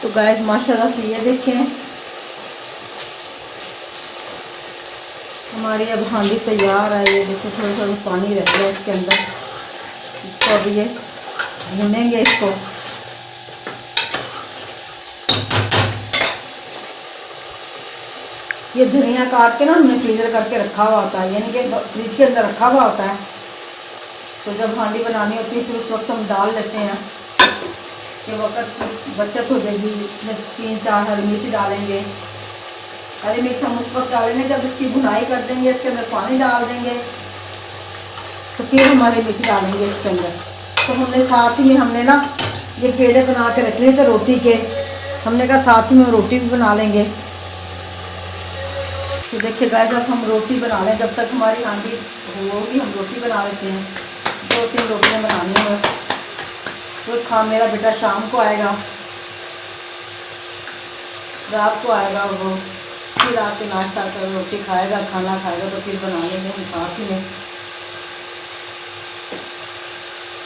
तो गाइस माशाल्लाह से ये देखें हमारी अब हांडी तैयार है। ये देखो थोड़ा थोड़ा पानी रह गया इसके अंदर। इसको अब ये भूनेंगे इसको। ये धनिया काट के ना हमने फ्रीजर करके रखा हुआ होता है, यानी कि फ्रिज के अंदर रखा हुआ होता है। तो जब हांडी बनानी होती है फिर उस वक्त हम डाल लेते हैं कि वक्त बचत हो जाएगी। इसमें 3-4 हरी मिर्च डालेंगे। हरी मिर्च हम उस वक्त डालेंगे जब इसकी भुनाई कर देंगे, इसके अंदर पानी डाल देंगे तो फिर हम हरी मिर्च डालेंगे इसके अंदर। तो हमने साथ ही में हमने ना ये पेड़े बना के रख लिए थे रोटी के, हमने कहा साथ में रोटी भी बना लेंगे। तो देखिए गाइस जब हम रोटी बना लें, जब तक हमारी हांडी होगी हम रोटी बना लेते हैं। 2-3 रोटियाँ बनानी है बस। तो खा मेरा बेटा शाम को आएगा, रात को आएगा, वो फिर रात के नाश्ता कर रोटी खाएगा, खाना खाएगा तो फिर बना लेंगे हम साथ ही में।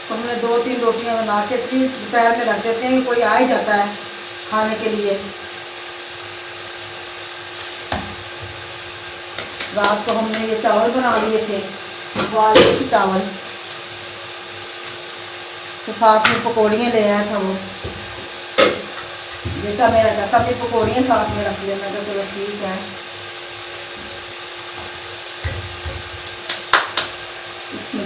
तो हमने 2-3 रोटियां बना के इसलिए दोपहर में रख देते हैं कि कोई आ ही जाता है खाने के लिए। रात को हमने ये चावल बना लिए थे, उबाल के चावल, तो साथ में पकौड़ियाँ ले आया था वो बेटा मेरा, कहता भी पकौड़ियाँ साथ में रख लिया। मैं कहा चलो ठीक है। इसमें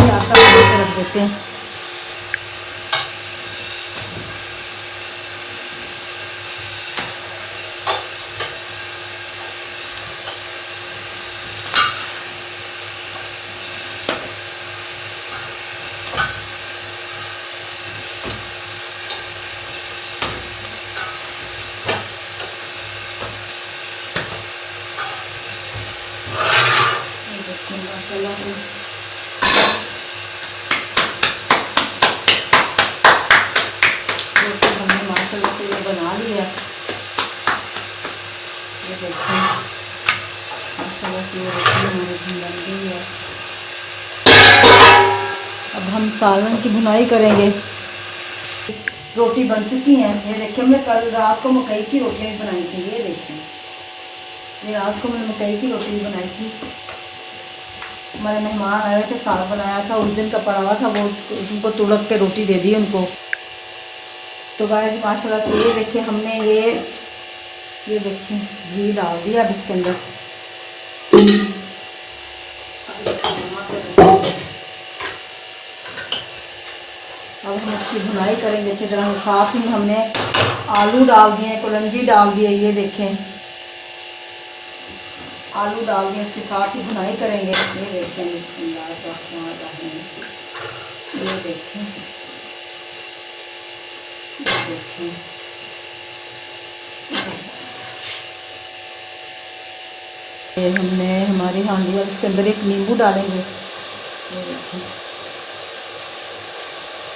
आटा रख देते हैं। माशाल्लाह से रोटी हमने माशाल्लाह से ये बना लिया। ये देखिए माशाल्लाह से ये रोटी हमारी बन गई है। अब हम सालन की भुनाई करेंगे। रोटी बन चुकी है। ये देखिए हमने कल रात को मकई की रोटियाँ भी बनाई थी। ये देखिए ये रात को मैंने मकई की रोटी भी बनाई थी। हमारे मेहमान आए थे, साग बनाया था, उस दिन का पड़ा हुआ था, वो उनको तुड़क के रोटी दे दी उनको। तो गाइस माशाल्लाह से ये देखिए हमने ये देखिए घी डाल दिया अब इसके अंदर। अब हम इसकी भुनाई करेंगे अच्छी तरह। साथ ही हमने आलू डाल दिए, कलंजी डाल दिए। ये देखें आलू डाल दिए, इसके साथ ही भुनाई करेंगे। ये देखें बिस्मिल्लाह, ये देखें ये हमने हमारी हांडी और इसके अंदर एक नींबू डालेंगे। ये देखें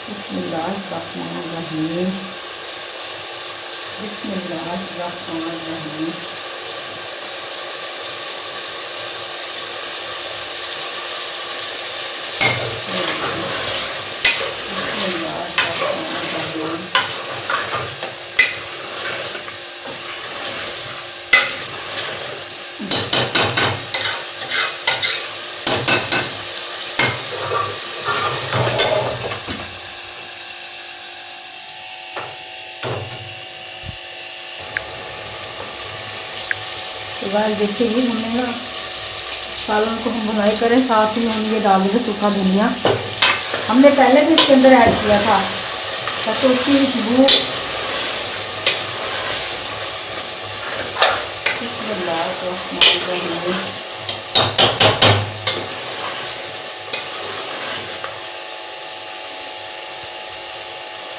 बिस्मिल्लाहिर्रहमानिर्रहीम, बिस्मिल्लाहिर्रहमानिर्रहीम। तो गाइस देखिए ये हमने ना सालन को हम भुनाई करें, साथ ही हम ये डाल देंगे सूखा धनिया। हमने पहले भी इसके अंदर ऐड किया था तो उसकी खुशबू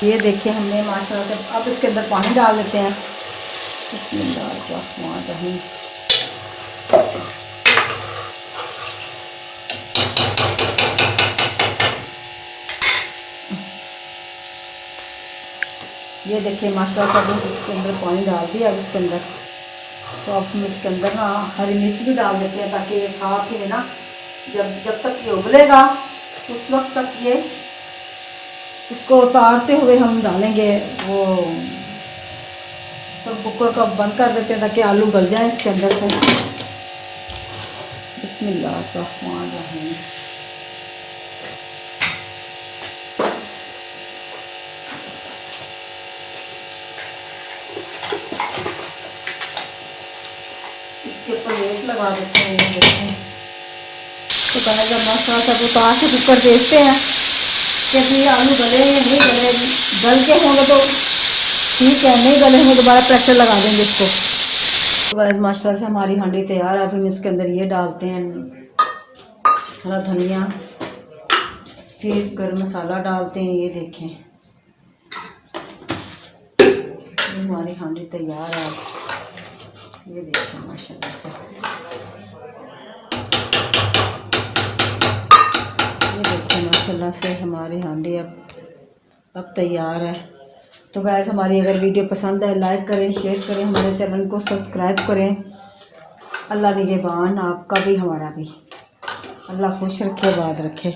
ये देखिए हमने माशाल्लाह से। अब इसके अंदर पानी डाल देते हैं। बिस्मिल्लाहिर्रहमानिर्रहीम। ये देखिए माशाल्लाह से इसके अंदर पानी डाल दिया। अब इसके अंदर तो अब हम इसके अंदर ना हरी मिर्च भी डाल देते हैं ताकि ये साथ ही में ना जब तक ये उबलेगा उस वक्त तक ये इसको उतारते हुए हम डालेंगे वो, तो कुकर को बंद कर देते हैं ताकि आलू गल जाए इसके अंदर से। बिस्मिल्लाहिर्रहमानिर्रहीम। इसके ऊपर वेट लगा देते हैं, ये देखें। तो गाइस अब हम थोड़ा सा भी उतार के कुकर देखते हैं कि अभी ये आलू गले हैं या नहीं गले। गल के होंगे तो ठीक है, नहीं गले होंगे दोबारा प्रेशर लगा देंगे इसको। तो गाइस माशाल्लाह से हमारी हांडी तैयार है। अब हम इसके अंदर ये डालते हैं हरा धनिया, फिर गरम मसाला डालते हैं। ये देखें, ये हमारी हांडी तैयार है। ये देखें माशाल्लाह से, ये देखें माशाल्लाह से हमारी हांडी अब तैयार है। तो गाइस हमारी अगर वीडियो पसंद है लाइक करें, शेयर करें, हमारे चैनल को सब्सक्राइब करें। अल्लाह निगहबान आपका भी हमारा भी। अल्लाह खुश रखे, आबाद रखे।